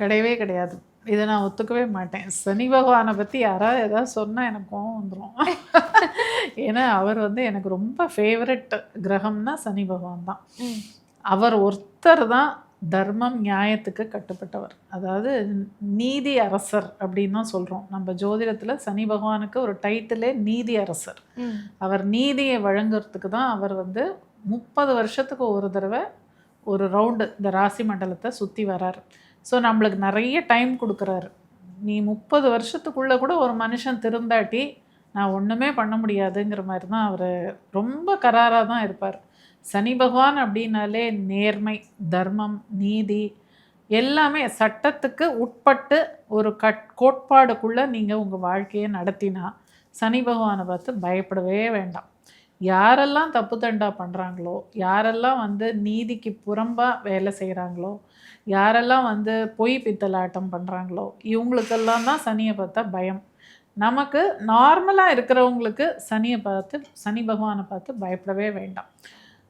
கிடையவே கிடையாது. இதை நான் ஒத்துக்கவே மாட்டேன். சனி பகவானை பற்றி யாராவது ஏதாவது சொன்னால் எனக்கு கோவம் வந்துடும். ஏன்னா அவர் வந்து எனக்கு ரொம்ப ஃபேவரட் கிரகம்னா சனி பகவான் தான். அவர் ஒருத்தர் தான் தர்மம் நியாயத்துக்கு கட்டுப்பட்டவர். அதாவது நீதி அரசர் அப்படின்னு தான் சொல்கிறோம். நம்ம ஜோதிடத்தில் சனி பகவானுக்கு ஒரு டைட்டிலே நீதி அரசர். அவர் நீதியை வழங்குறதுக்கு தான் அவர் வந்து 30 வருஷத்துக்கு ஒரு தடவை ஒரு ரவுண்டு இந்த ராசி மண்டலத்தை சுற்றி வராரு. ஸோ நம்மளுக்கு நிறைய டைம் கொடுக்குறாரு. நீ 30 வருஷத்துக்குள்ளே கூட ஒரு மனுஷன் திருந்தாட்டி நான் ஒன்றுமே பண்ண முடியாதுங்கிற மாதிரி தான் அவர் ரொம்ப கராராக தான் இருப்பார். சனி பகவான் அப்படின்னாலே நேர்மை, தர்மம், நீதி எல்லாமே சட்டத்துக்கு உட்பட்டு ஒரு கோட்பாடுக்குள்ளே நீங்கள் உங்கள் வாழ்க்கையை நடத்தினா சனி பகவானை பார்த்து பயப்படவே வேண்டாம். யாரெல்லாம் தப்பு தண்டா பண்ணுறாங்களோ, யாரெல்லாம் வந்து நீதிக்கு புறம்பாக வேலை செய்கிறாங்களோ, யாரெல்லாம் வந்து பொய் பித்தலாட்டம் பண்ணுறாங்களோ, இவங்களுக்கெல்லாம் தான் சனியை பார்த்தா பயம். நமக்கு நார்மலாக இருக்கிறவங்களுக்கு சனி பகவானை பார்த்து பயப்படவே வேண்டாம்.